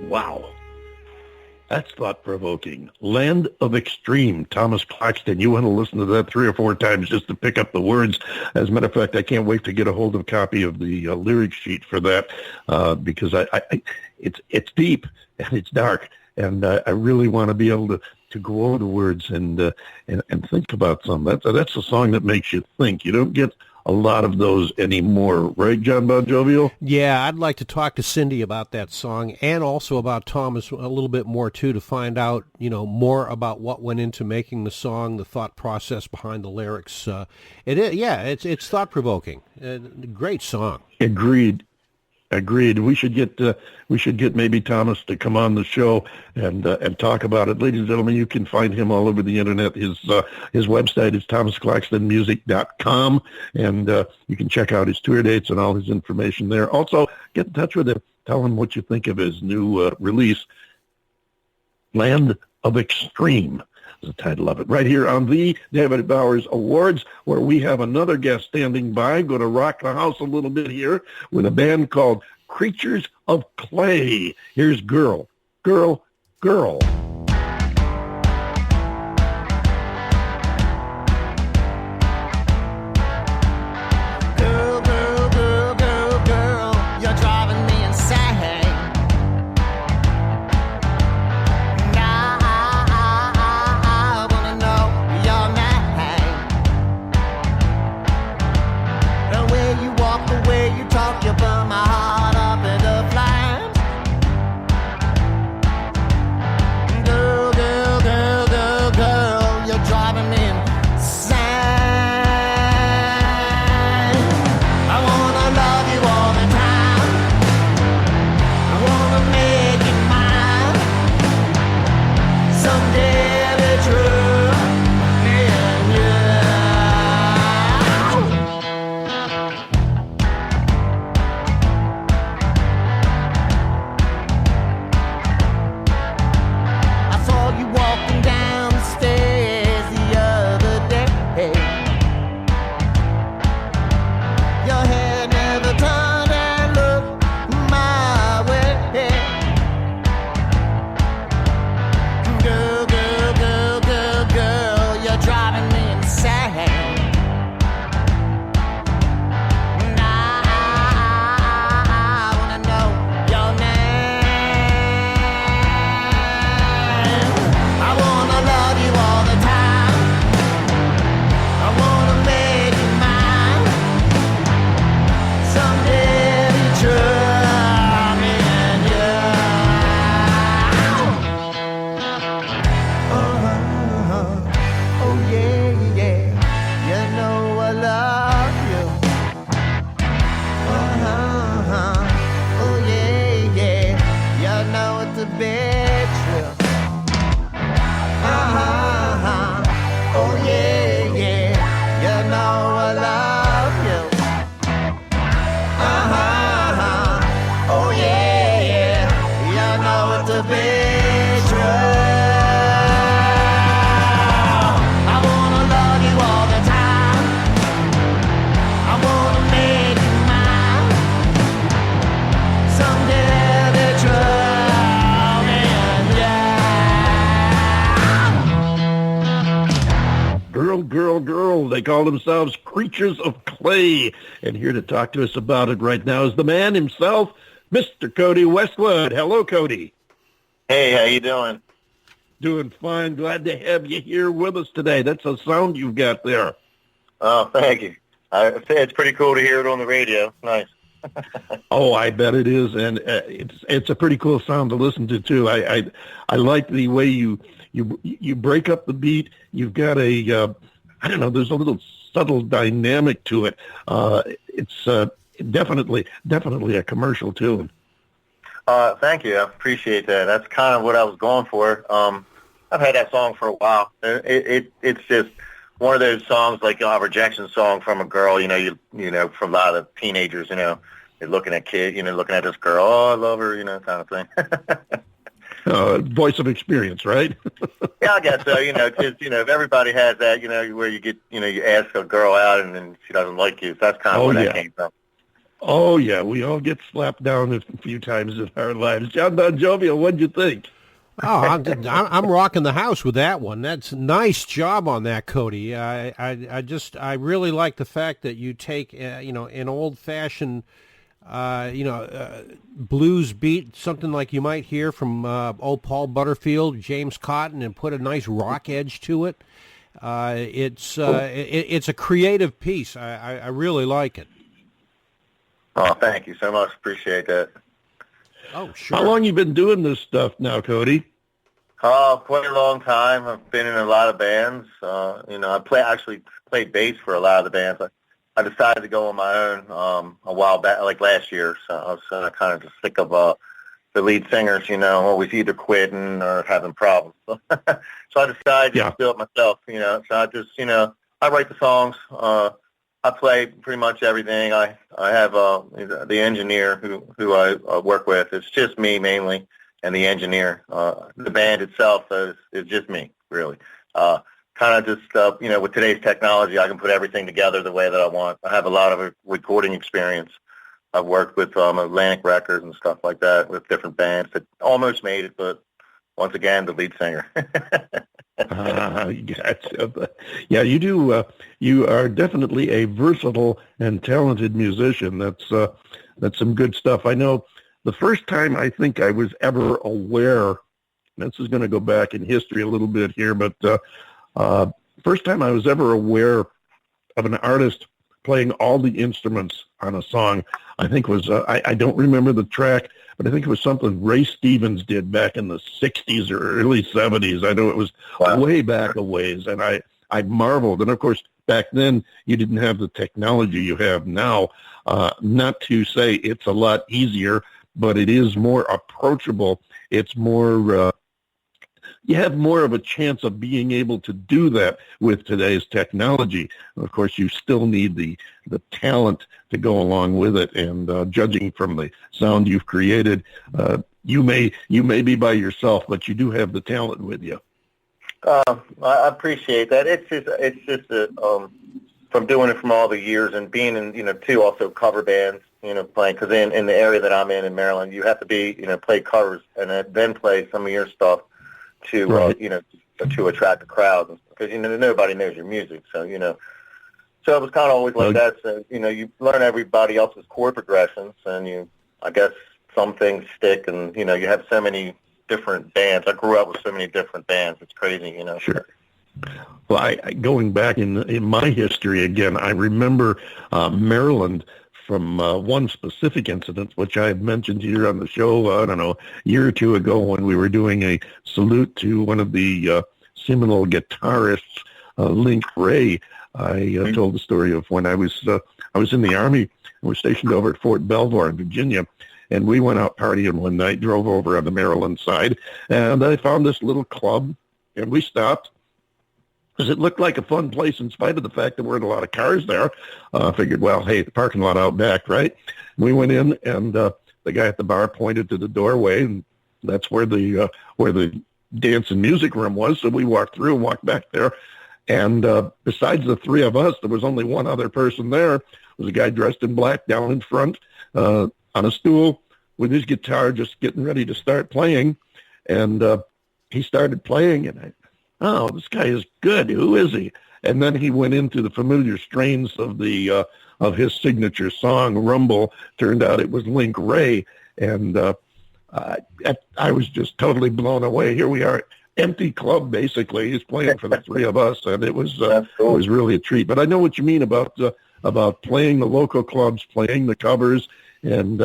Wow. That's thought-provoking. Land of Extreme, Thomas Claxton. You want to listen to that 3 or 4 times just to pick up the words. As a matter of fact, I can't wait to get a hold of a copy of the lyric sheet for that because it's deep and it's dark, and I really want to be able to go over the words and think about some. That's a song that makes you think. You don't get a lot of those anymore, right, John Bon Jovial? Yeah, I'd like to talk to Cindy about that song and also about Thomas a little bit more, too, to find out, more about what went into making the song, the thought process behind the lyrics. It's thought-provoking. Great song. Agreed. We should get maybe Thomas to come on the show and talk about it. Ladies and gentlemen, you can find him all over the internet. His website is thomasclaxtonmusic.com, and you can check out his tour dates and all his information there. Also, get in touch with him. Tell him what you think of his new release, Land of Extreme is the title of it, right here on the David Bowers Awards, where we have another guest standing by. Going to rock the house a little bit here with a band called Creatures of Clay. Here's Girl, Girl, Girl. They call themselves Creatures of Clay. And here to talk to us about it right now is the man himself, Mr. Codie Westwood. Hello, Codie. Hey, how you doing? Doing fine. Glad to have you here with us today. That's a sound you've got there. Oh, thank you. I say it's pretty cool to hear it on the radio. Nice. Oh, I bet it is, and it's a pretty cool sound to listen to too. I like the way you break up the beat. You've got a I don't know. There's a little subtle dynamic to it. It's definitely a commercial tune. Thank you. I appreciate that. That's kind of what I was going for. I've had that song for a while. It's just one of those songs, like a rejection song from a girl. You know, for a lot of teenagers, they're looking at looking at this girl. Oh, I love her, kind of thing. Voice of experience, right? Yeah, I guess so. If everybody has that, where you get, you ask a girl out and then she doesn't like you. So that's kind of where that came from. Oh, yeah, we all get slapped down a few times in our lives. John Bon Jovial, what'd you think? Oh, I'm rocking the house with that one. That's nice job on that, Cody. I really like the fact that you take an old fashioned blues beat, something like you might hear from old Paul Butterfield, James Cotton, and put a nice rock edge to it. It's a creative piece. I really like it. Oh, thank you so much. Appreciate that. Oh, sure. How long you been doing this stuff now, Cody? Oh, quite a long time. I've been in a lot of bands. Actually played bass for a lot of the bands. I decided to go on my own a while back, like last year. So I was kind of just sick of the lead singers, always either quitting or having problems. So I decided to do it myself. So I just, I write the songs. I play pretty much everything. I have the engineer who I work with. It's just me mainly, and the engineer. The band itself is just me, really. Kind of just, with today's technology, I can put everything together the way that I want. I have a lot of recording experience. I've worked with Atlantic Records and stuff like that with different bands that almost made it, but once again, the lead singer. Gotcha. Yeah, you do. You are definitely a versatile and talented musician. That's some good stuff. I know the first time I think I was ever aware, this is going to go back in history a little bit here, but first time I was ever aware of an artist playing all the instruments on a song, I think was, I don't remember the track, but I think it was something Ray Stevens did back in the 60s or early 70s. I know it was way back a ways, and I marveled. And, of course, back then you didn't have the technology you have now. Not to say it's a lot easier, but it is more approachable. It's more, you have more of a chance of being able to do that with today's technology. Of course, you still need the talent to go along with it. And judging from the sound you've created, you may be by yourself, but you do have the talent with you. I appreciate that. It's just from doing it from all the years and being in two also cover bands. Playing, because in the area that I'm in Maryland, you have to be play covers and then play some of your stuff to to attract a crowd, because nobody knows your music, so so it was kind of always like that. So you learn everybody else's chord progressions, and I guess some things stick, and you have so many different bands. I grew up with so many different bands. It's crazy, Sure. Well, I going back in my history again, I remember Maryland from one specific incident, which I have mentioned here on the show, I don't know, a year or two ago, when we were doing a salute to one of the seminal guitarists, Link Ray. I told the story of when I was in the Army. I was stationed over at Fort Belvoir in Virginia, and we went out partying one night, drove over on the Maryland side, and I found this little club, and we stopped, because it looked like a fun place in spite of the fact there weren't a lot of cars there. I figured, well, hey, the parking lot out back, right? We went in, and the guy at the bar pointed to the doorway, and that's where the dance and music room was. So we walked through and walked back there. And besides the three of us, there was only one other person there. It was a guy dressed in black down in front on a stool with his guitar, just getting ready to start playing. And he started playing, and oh, this guy is good. Who is he? And then he went into the familiar strains of his signature song, Rumble. Turned out it was Link Ray. And I was just totally blown away. Here we are, empty club, basically. He's playing for the three of us, and it was really a treat. But I know what you mean about playing the local clubs, playing the covers, and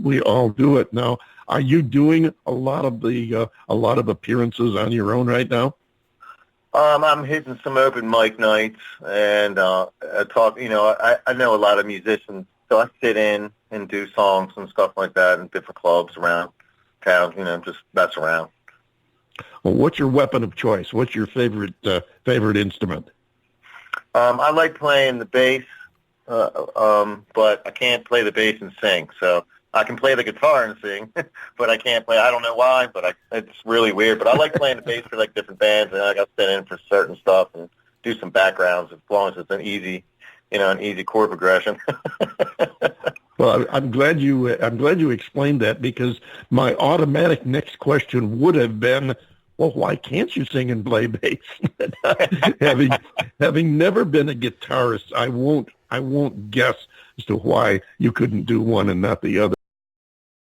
we all do it now. Are you doing a lot of appearances on your own right now? I'm hitting some open mic nights, and I talk. I know a lot of musicians, so I sit in and do songs and stuff like that in different clubs around town. Just mess around. Well, what's your weapon of choice? What's your favorite instrument? I like playing the bass, but I can't play the bass and sing. So I can play the guitar and sing, but I can't play. I don't know why, but it's really weird. But I like playing the bass for like different bands, and I got to sit in for certain stuff and do some backgrounds as long as it's an easy chord progression. Well, I'm glad you explained that, because my automatic next question would have been, well, why can't you sing and play bass? having never been a guitarist, I won't guess as to why you couldn't do one and not the other.